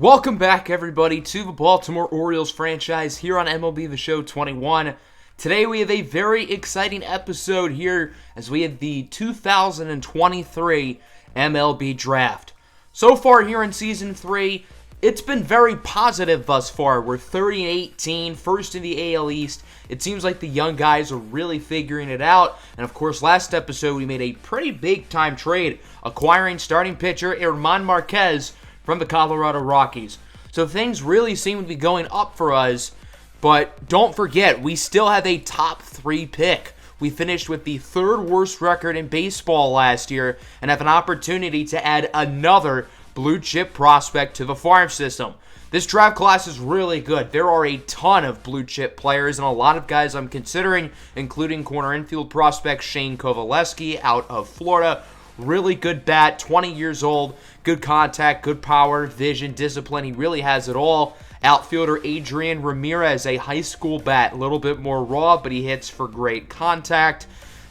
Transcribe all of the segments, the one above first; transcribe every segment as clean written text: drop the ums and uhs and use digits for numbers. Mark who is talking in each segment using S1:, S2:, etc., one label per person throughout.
S1: Welcome back, everybody, to the Baltimore Orioles franchise here on MLB The Show 21. Today we have a very exciting episode here as we have the 2023 MLB Draft. So far here in Season 3, it's been very positive thus far. We're 30-18, first in the AL East. It seems like the young guys are really figuring it out. And of course, last episode we made a pretty big-time trade, acquiring starting pitcher German Marquez from the Colorado Rockies. So things really seem to be going up for us, but don't forget, we still have a top 3 pick. We finished with the 3rd worst record in baseball last year and have an opportunity to add another blue chip prospect to the farm system. This draft class is really good. There are a ton of blue chip players and a lot of guys I'm considering, including corner infield prospect Shane Kovaleski out of Florida. Really good bat, 20 years old, good contact, good power, vision, discipline. He really has it all. Outfielder Adrian Ramirez, a high school bat, a little bit more raw, but he hits for great contact.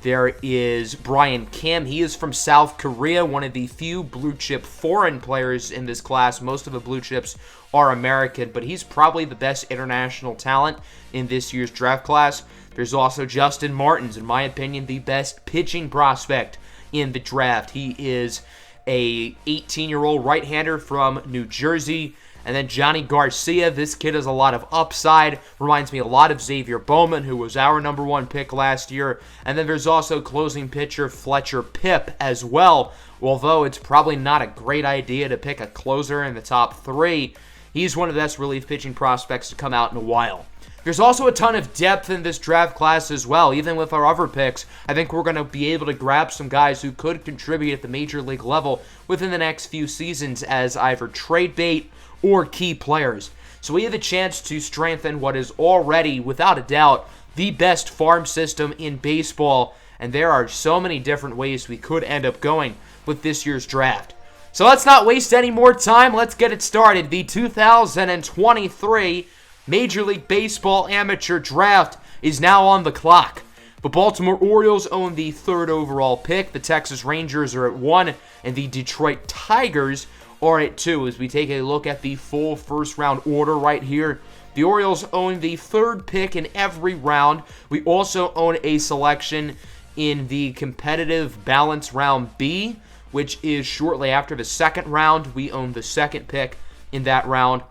S1: There is Brian Kim. He is from South Korea, one of the few blue chip foreign players in this class. Most of the blue chips are American, but he's probably the best international talent in this year's draft class. There's also Justin Martins, in my opinion, the best pitching prospect in the draft. He is a 18-year-old right-hander from New Jersey. And then Johnny Garcia, this kid has a lot of upside. Reminds me a lot of Xavier Bowman, who was our number 1 pick last year. And then there's also closing pitcher Fletcher Pipp as well. Although it's probably not a great idea to pick a closer in the top 3, he's one of the best relief pitching prospects to come out in a while. There's also a ton of depth in this draft class as well. Even with our other picks, I think we're going to be able to grab some guys who could contribute at the major league level within the next few seasons as either trade bait or key players. So we have a chance to strengthen what is already, without a doubt, the best farm system in baseball. And there are so many different ways we could end up going with this year's draft. So let's not waste any more time. Let's get it started. The 2023 Major League Baseball Amateur Draft is now on the clock. The Baltimore Orioles own the 3rd overall pick. The Texas Rangers are at 1, and the Detroit Tigers are at 2. As we take a look at the full first-round order right here, the Orioles own the 3rd pick in every round. We also own a selection in the competitive balance round B, which is shortly after the 2nd round. We own the 2nd pick in that round.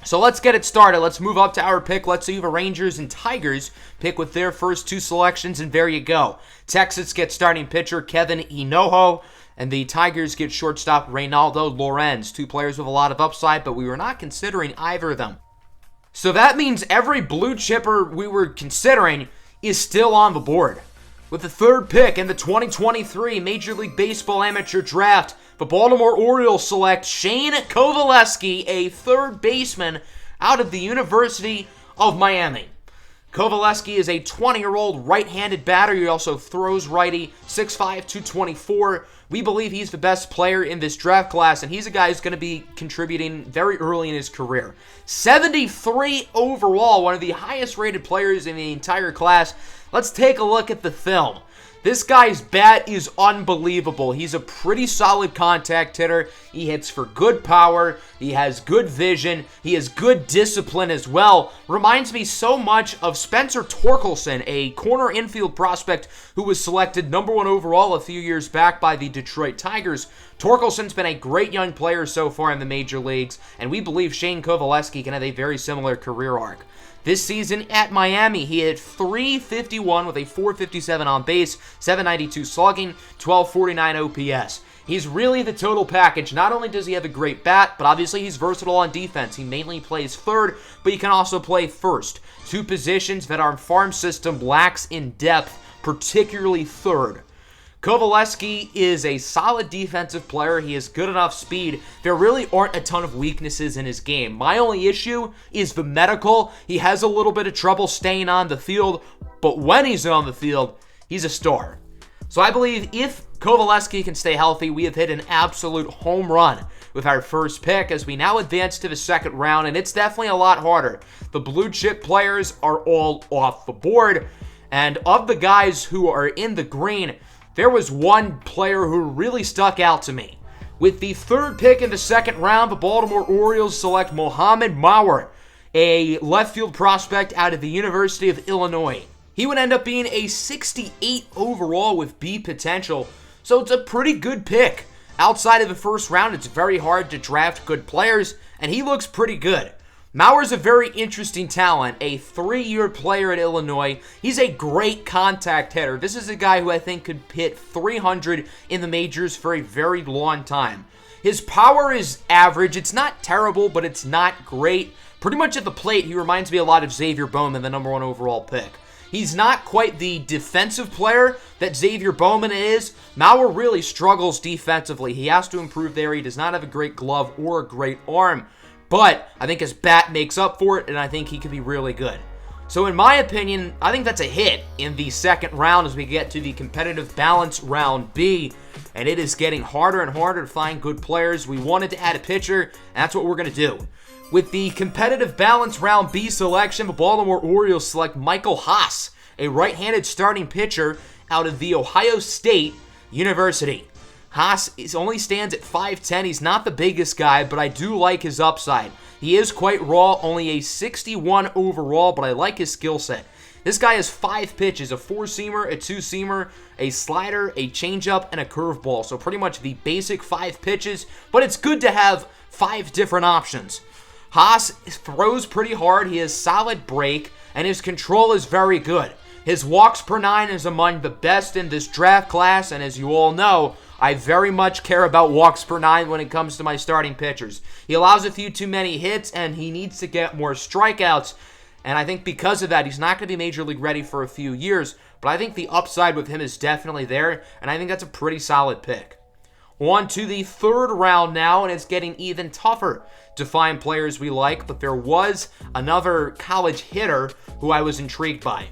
S1: So let's get it started. Let's move up to our pick. Let's see the Rangers and Tigers pick with their first 2 selections, and there you go. Texas gets starting pitcher Kevin Inoho, and the Tigers get shortstop Reynaldo Lorenz, 2 players with a lot of upside, but we were not considering either of them. So that means every blue chipper we were considering is still on the board. With the 3rd pick in the 2023 Major League Baseball Amateur Draft, the Baltimore Orioles select Shane Kovaleski, a 3rd baseman out of the University of Miami. Kovaleski is a 20-year-old right-handed batter. He also throws righty, 6'5", 224. We believe he's the best player in this draft class, and he's a guy who's going to be contributing very early in his career. 73 overall, one of the highest-rated players in the entire class. Let's take a look at the film. This guy's bat is unbelievable. He's a pretty solid contact hitter. He hits for good power. He has good vision. He has good discipline as well. Reminds me so much of Spencer Torkelson, a corner infield prospect who was selected number 1 overall a few years back by the Detroit Tigers. Torkelson's been a great young player so far in the major leagues, and we believe Shane Kovaleski can have a very similar career arc. This season at Miami, he hit .351 with a .457 on base, .792 slugging, .1249 OPS. He's really the total package. Not only does he have a great bat, but obviously he's versatile on defense. He mainly plays 3rd, but he can also play 1st. 2 positions that our farm system lacks in depth, particularly 3rd. Kovaleski is a solid defensive player. He has good enough speed. There really aren't a ton of weaknesses in his game. My only issue is the medical. He has a little bit of trouble staying on the field, but when he's on the field, he's a star. So I believe if Kovaleski can stay healthy, we have hit an absolute home run with our first pick as we now advance to the 2nd round, and it's definitely a lot harder. The blue chip players are all off the board, and of the guys who are in the green, there was one player who really stuck out to me. With the third pick in the second round, the Baltimore Orioles select Mohamed Mauer, a left field prospect out of the University of Illinois. He would end up being a 68 overall with B potential, so it's a pretty good pick. Outside of the first round, it's very hard to draft good players, and he looks pretty good. Mauer's a very interesting talent, a 3-year player at Illinois. He's a great contact hitter. This is a guy who I think could hit 300 in the majors for a very long time. His power is average. It's not terrible, but it's not great. Pretty much at the plate, he reminds me a lot of Xavier Bowman, the number 1 overall pick. He's not quite the defensive player that Xavier Bowman is. Mauer really struggles defensively. He has to improve there. He does not have a great glove or a great arm. But I think his bat makes up for it, and I think he could be really good. So in my opinion, I think that's a hit in the second round as we get to the competitive balance round B. And it is getting harder and harder to find good players. We wanted to add a pitcher, and that's what we're going to do. With the competitive balance round B selection, the Baltimore Orioles select Michael Haas, a right-handed starting pitcher out of the Ohio State University. Haas only stands at 5'10". He's not the biggest guy, but I do like his upside. He is quite raw, only a 61 overall, but I like his skill set. This guy has 5 pitches, a 4-seamer, a 2-seamer, a slider, a changeup, and a curveball. So pretty much the basic 5 pitches, but it's good to have 5 different options. Haas throws pretty hard, he has solid break, and his control is very good. His walks per 9 is among the best in this draft class, and as you all know, I very much care about walks per 9 when it comes to my starting pitchers. He allows a few too many hits, and he needs to get more strikeouts, and I think because of that, he's not going to be Major League ready for a few years, but I think the upside with him is definitely there, and I think that's a pretty solid pick. On to the third round now, and it's getting even tougher to find players we like, but there was another college hitter who I was intrigued by.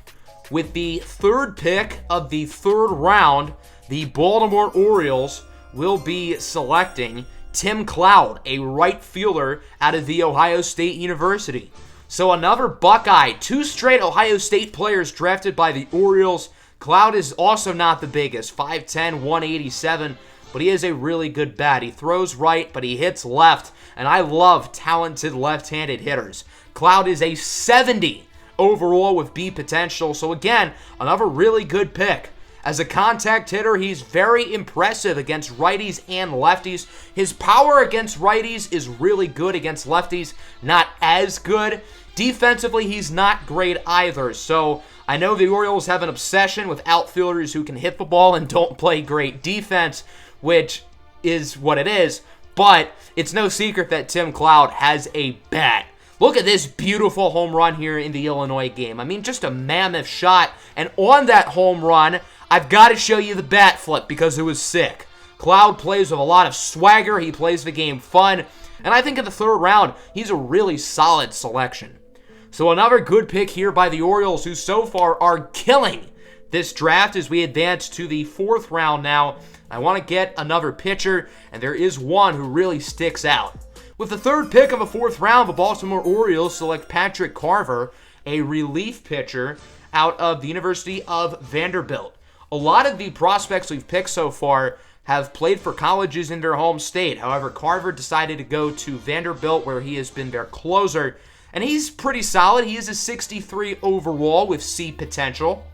S1: With the third pick of the third round, the Baltimore Orioles will be selecting Tim Cloud, a right fielder out of the Ohio State University. So another Buckeye, 2 straight Ohio State players drafted by the Orioles. Cloud is also not the biggest, 5'10", 187, but he is a really good bat. He throws right, but he hits left, and I love talented left-handed hitters. Cloud is a 70 overall with B potential, so again, another really good pick. As a contact hitter, he's very impressive against righties and lefties. His power against righties is really good, against lefties, not as good. Defensively, he's not great either, so I know the Orioles have an obsession with outfielders who can hit the ball and don't play great defense, which is what it is, but it's no secret that Tim Cloud has a bat. Look at this beautiful home run here in the Illinois game. I mean, just a mammoth shot. And on that home run, I've got to show you the bat flip because it was sick. Cloud plays with a lot of swagger. He plays the game fun. And I think in the third round, he's a really solid selection. So another good pick here by the Orioles, who so far are killing this draft as we advance to the fourth round now. I want to get another pitcher, and there is one who really sticks out. With the third pick of the fourth round, the Baltimore Orioles select Patrick Carver, a relief pitcher out of the University of Vanderbilt. A lot of the prospects we've picked so far have played for colleges in their home state. However, Carver decided to go to Vanderbilt, where he has been their closer, and he's pretty solid. He is a 63 overall with C potential.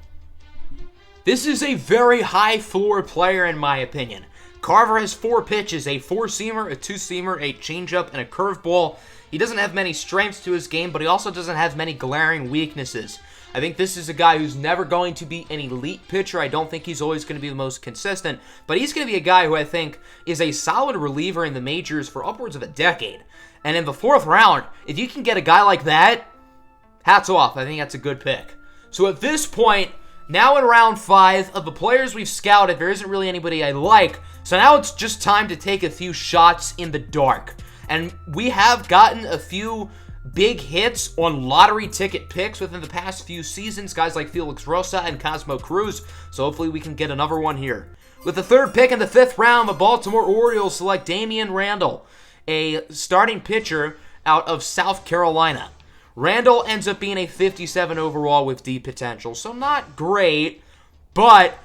S1: This is a very high floor player in my opinion. Carver has 4 pitches, a 4-seamer, a 2-seamer, a changeup, and a curveball. He doesn't have many strengths to his game, but he also doesn't have many glaring weaknesses. I think this is a guy who's never going to be an elite pitcher. I don't think he's always going to be the most consistent, but he's going to be a guy who I think is a solid reliever in the majors for upwards of a decade. And in the fourth round, if you can get a guy like that, hats off. I think that's a good pick. So at this point, now in round 5, of the players we've scouted, there isn't really anybody I like. So now it's just time to take a few shots in the dark. And we have gotten a few big hits on lottery ticket picks within the past few seasons. Guys like Felix Rosa and Cosmo Cruz. So hopefully we can get another one here. With the third pick in the 5th round, the Baltimore Orioles select Damian Randall, a starting pitcher out of South Carolina. Randall ends up being a 57 overall with D potential, so not great, but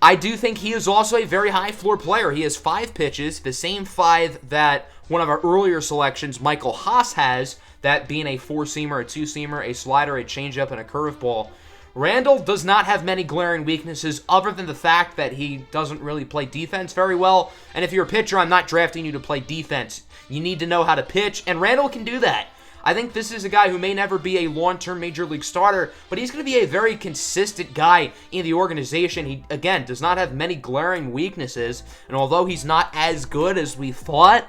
S1: I do think he is also a very high floor player. He has 5 pitches, the same 5 that one of our earlier selections, Michael Haas, has, that being a 4-seamer, a 2-seamer, a slider, a changeup, and a curveball. Randall does not have many glaring weaknesses other than the fact that he doesn't really play defense very well. And if you're a pitcher, I'm not drafting you to play defense. You need to know how to pitch, and Randall can do that. I think this is a guy who may never be a long-term major league starter, but he's going to be a very consistent guy in the organization. He, again, does not have many glaring weaknesses, and although he's not as good as we thought,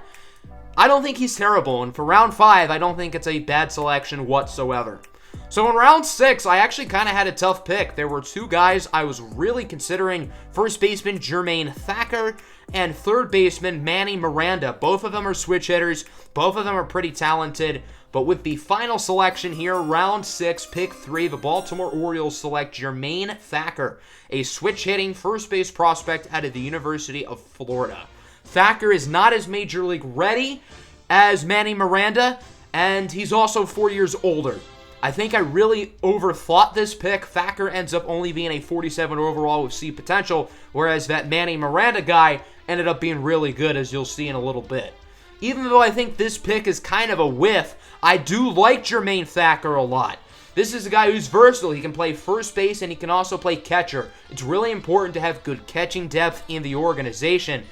S1: I don't think he's terrible, and for round 5, I don't think it's a bad selection whatsoever. So in round 6, I actually kind of had a tough pick. There were 2 guys I was really considering, first baseman Jermaine Thacker and third baseman Manny Miranda. Both of them are switch hitters. Both of them are pretty talented. But with the final selection here, round 6, pick 3, the Baltimore Orioles select Jermaine Thacker, a switch-hitting first base prospect out of the University of Florida. Thacker is not as major league ready as Manny Miranda, and he's also 4 years older. I think I really overthought this pick. Thacker ends up only being a 47 overall with C potential, whereas that Manny Miranda guy ended up being really good, as you'll see in a little bit. Even though I think this pick is kind of a whiff, I do like Jermaine Thacker a lot. This is a guy who's versatile. He can play first base and he can also play catcher. It's really important to have good catching depth in the organization,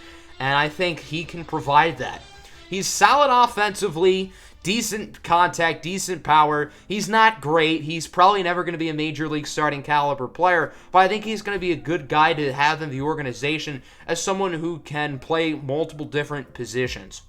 S1: and I think he can provide that. He's solid offensively, decent contact, decent power. He's not great. He's probably never going to be a major league starting caliber player, but I think he's going to be a good guy to have in the organization as someone who can play multiple different positions.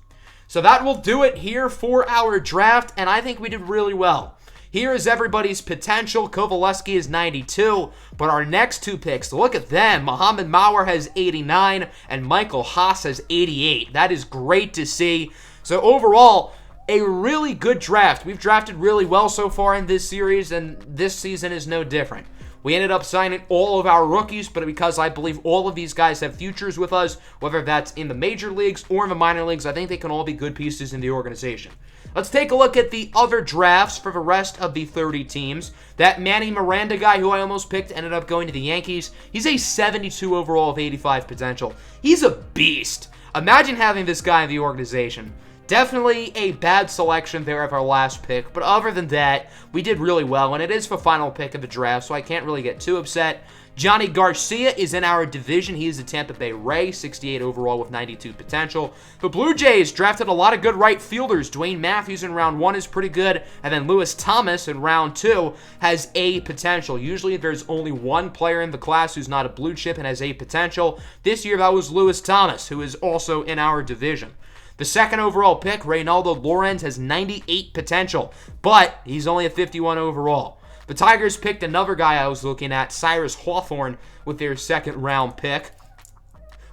S1: So that will do it here for our draft, and I think we did really well. Here is everybody's potential. Kovaleski is 92, but our next 2 picks, look at them. Muhammad Mauer has 89, and Michael Haas has 88. That is great to see. So overall, a really good draft. We've drafted really well so far in this series, and this season is no different. We ended up signing all of our rookies, but because I believe all of these guys have futures with us, whether that's in the major leagues or in the minor leagues, I think they can all be good pieces in the organization. Let's take a look at the other drafts for the rest of the 30 teams. That Manny Miranda guy who I almost picked ended up going to the Yankees. He's a 72 overall with 85 potential. He's a beast. Imagine having this guy in the organization. Definitely a bad selection there of our last pick, but other than that, we did really well, and it is the final pick of the draft, so I can't really get too upset. Johnny Garcia is in our division. He is a Tampa Bay Ray, 68 overall with 92 potential. The Blue Jays drafted a lot of good right fielders. Dwayne Matthews in round 1 is pretty good, and then Lewis Thomas in round 2 has A potential. Usually there's only one player in the class who's not a blue chip and has A potential. This year that was Lewis Thomas, who is also in our division. The second overall pick, Reynaldo Lorenz, has 98 potential, but he's only a 51 overall. The Tigers picked another guy I was looking at, Cyrus Hawthorne, with their second round pick.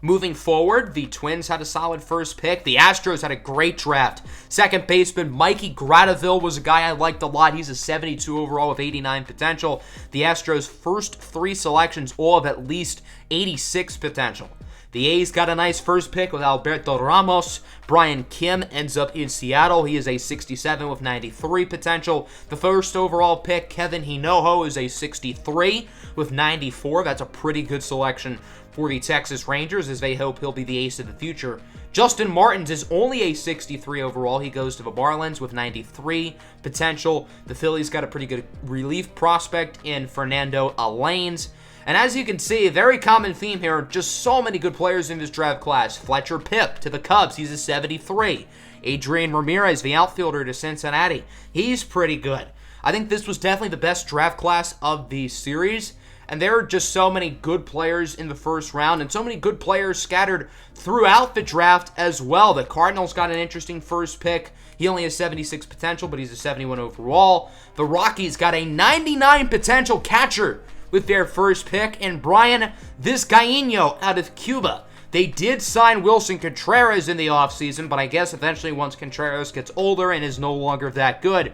S1: Moving forward, the Twins had a solid first pick. The Astros had a great draft. Second baseman Mikey Gradeville was a guy I liked a lot. He's a 72 overall with 89 potential. The Astros' first 3 selections all have at least 86 potential. The A's got a nice first pick with Alberto Ramos. Brian Kim ends up in Seattle. He is a 67 with 93 potential. The first overall pick, Kevin Hinojo, is a 63 with 94. That's a pretty good selection for the Texas Rangers, as they hope he'll be the ace of the future. Justin Martins is only a 63 overall. He goes to the Marlins with 93 potential. The Phillies got a pretty good relief prospect in Fernando Alanes. And as you can see, a very common theme here, just so many good players in this draft class. Fletcher Pipp to the Cubs, he's a 73. Adrian Ramirez, the outfielder to Cincinnati, he's pretty good. I think this was definitely the best draft class of the series, and there are just so many good players in the first round, and so many good players scattered throughout the draft as well. The Cardinals got an interesting first pick. He only has 76 potential, but he's a 71 overall. The Rockies got a 99 potential catcher with their first pick, and Brian Vizcaino out of Cuba. They did sign Wilson Contreras in the offseason, but I guess eventually once Contreras gets older and is no longer that good,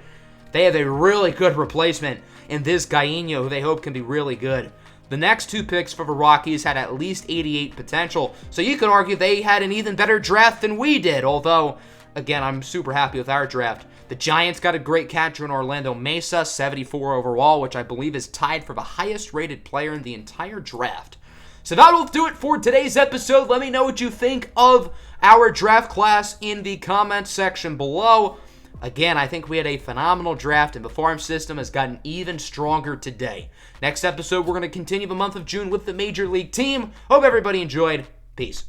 S1: they have a really good replacement in Vizcaino, who they hope can be really good. The next 2 picks for the Rockies had at least 88 potential, so you could argue they had an even better draft than we did, although, again, I'm super happy with our draft. The Giants got a great catcher in Orlando Mesa, 74 overall, which I believe is tied for the highest rated player in the entire draft. So that will do it for today's episode. Let me know what you think of our draft class in the comments section below. Again, I think we had a phenomenal draft, and the farm system has gotten even stronger today. Next episode, we're going to continue the month of June with the Major League team. Hope everybody enjoyed. Peace.